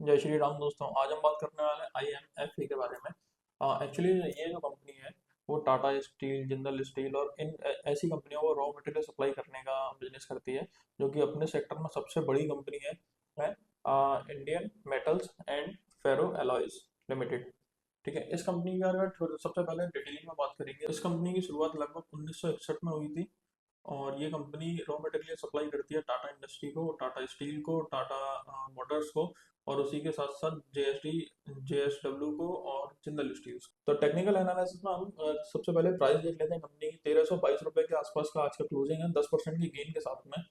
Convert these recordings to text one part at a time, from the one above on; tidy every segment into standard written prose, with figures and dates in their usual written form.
जय श्री राम दोस्तों। आज हम बात करने वाले हैं IMFE के बारे में। एक्चुअली ये जो कंपनी है वो टाटा स्टील, जिंदल स्टील और इन ऐसी कंपनियों को रॉ मटेरियल सप्लाई करने का बिजनेस करती है, जो कि अपने सेक्टर में सबसे बड़ी कंपनी है Indian Metals and Ferro Alloys Limited. ठीक है, इस कंपनी की अगर सबसे पहले डिटेलिंग में बात करेंगे। इस कंपनी की शुरुआत लगभग 1961 में हुई थी और ये कंपनी रॉ मटेरियल सप्लाई करती है टाटा इंडस्ट्री को, टाटा स्टील को, टाटा मोटर्स को और उसी के साथ साथ JSW को और जिंदल स्टील्स को। तो टेक्निकल एनालिसिस में हम सबसे पहले प्राइस देख लेते हैं कंपनी की। 1322 रुपए के आसपास का आज का क्लोजिंग है, 10% की गेन के साथ में।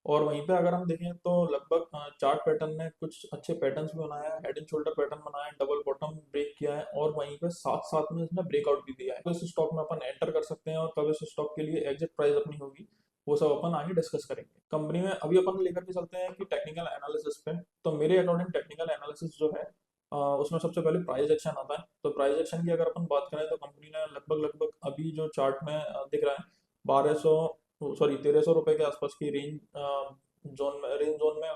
और वहीं पे अगर हम देखें तो लगभग चार्ट पैटर्न में कुछ अच्छे पैटर्न्स भी बनाया है। हेड एंड शोल्डर पैटर्न बनाया है, डबल बॉटम ब्रेक किया है और वहीं पे साथ साथ में इसने ब्रेकआउट भी दिया है। तो इस स्टॉक में अपन एंटर कर सकते हैं और कब इस स्टॉक के लिए एग्जिट प्राइस अपनी होगी वो सब अपन आगे डिस्कस करेंगे। कंपनी में अभी अपन लेकर के चलते हैं कि टेक्निकल एनालिसिस पे। तो मेरे अकॉर्डिंग टेक्निकल एनालिसिस जो है उसमें सबसे पहले प्राइस एक्शन आता है। तो प्राइस एक्शन की अगर अपन बात करें तो कंपनी ने लगभग लगभग अभी जो चार्ट में दिख रहा है 1300 रुपए के आसपास की रेंज जोन में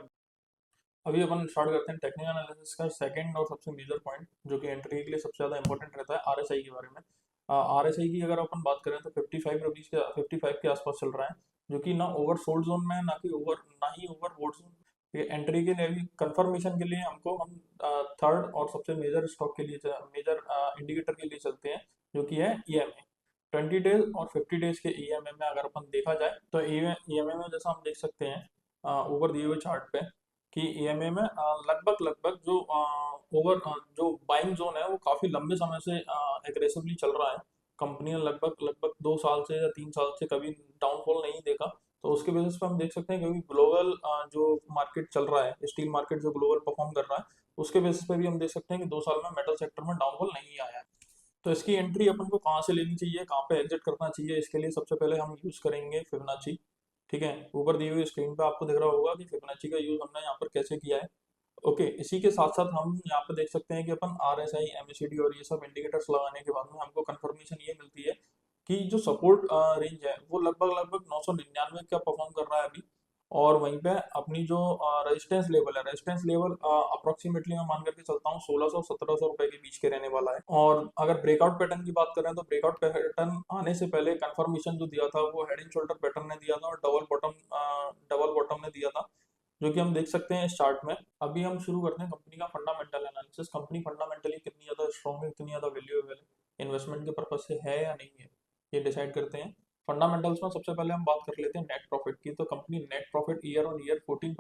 अभी अपन स्टार्ट करते हैं टेक्निकल एनालिसिस का सेकंड और सबसे मेजर पॉइंट, जो कि एंट्री के लिए सबसे ज़्यादा इंपॉर्टेंट रहता है, RSI के बारे में। RSI की अगर अपन बात करें तो 55 रुपीज़ के 55 के आसपास चल रहा है, जो कि ना ओवर सोल्ड जोन में है, ना ही ओवर बोट जोन। एंट्री के लिए भी कंफर्मेशन के लिए हमको हम थर्ड और सबसे मेजर स्टॉक के लिए मेजर इंडिकेटर के लिए चलते हैं, जो कि है EMA। 20 डेज और 50 डेज के EMA में अगर अपन देखा जाए तो EMA में जैसा हम देख सकते हैं ऊपर दिए हुए चार्ट पे कि EMA में लगभग लगभग जो बाइंग जोन है वो काफी लंबे समय से एग्रेसिवली चल रहा है। कंपनी ने लगभग लगभग 2 साल से या 3 साल से कभी डाउनफॉल नहीं देखा। तो उसके बेसिस पे हम देख सकते हैं, क्योंकि ग्लोबल जो मार्केट चल रहा है, स्टील मार्केट जो ग्लोबल परफॉर्म कर रहा है, उसके बेसिस पे भी हम देख सकते हैं कि 2 साल में मेटल सेक्टर में डाउनफॉल नहीं आया है। तो इसकी एंट्री अपन को कहाँ से लेनी चाहिए, कहाँ पे एग्जिट करना चाहिए, इसके लिए सबसे पहले हम यूज करेंगे फिबोनाची। ठीक है, ऊपर दी हुई स्क्रीन पे आपको दिख रहा होगा कि फिबोनाची का यूज हमने यहाँ पर कैसे किया है। ओके, इसी के साथ साथ हम यहाँ पे देख सकते हैं कि अपन RSI, MACD और ये सब इंडिकेटर्स लगाने के बाद में हमको कंफर्मेशन ये मिलती है कि जो सपोर्ट रेंज है वो लगभग लगभग 999 का परफॉर्म कर रहा है अभी। और वहीं पे अपनी जो रेजिस्टेंस लेवल अप्रोक्सीमेटली मैं मान करके चलता हूँ 1600-1700 रुपए के बीच के रहने वाला है। और अगर ब्रेकआउट पैटर्न की बात करें तो ब्रेकआउट पैटर्न आने से पहले कंफर्मेशन जो दिया था वो हेड एंड शोल्डर पैटर्न ने दिया था और डबल बॉटम ने दिया था, जो कि हम देख सकते हैं इस चार्ट में। अभी हम शुरू करते हैं कंपनी का फंडामेंटल एनालिसिस। कंपनी फंडामेंटली कितनी ज़्यादा स्ट्रॉन्ग है, कितनी ज़्यादा वैल्यूएबल है, इन्वेस्टमेंट के पर्पज से है या नहीं है, ये डिसाइड करते हैं। फंडामेंटल्स में सबसे पहले हम बात कर लेते हैं नेट प्रॉफिट की। तो company net profit year on year 14%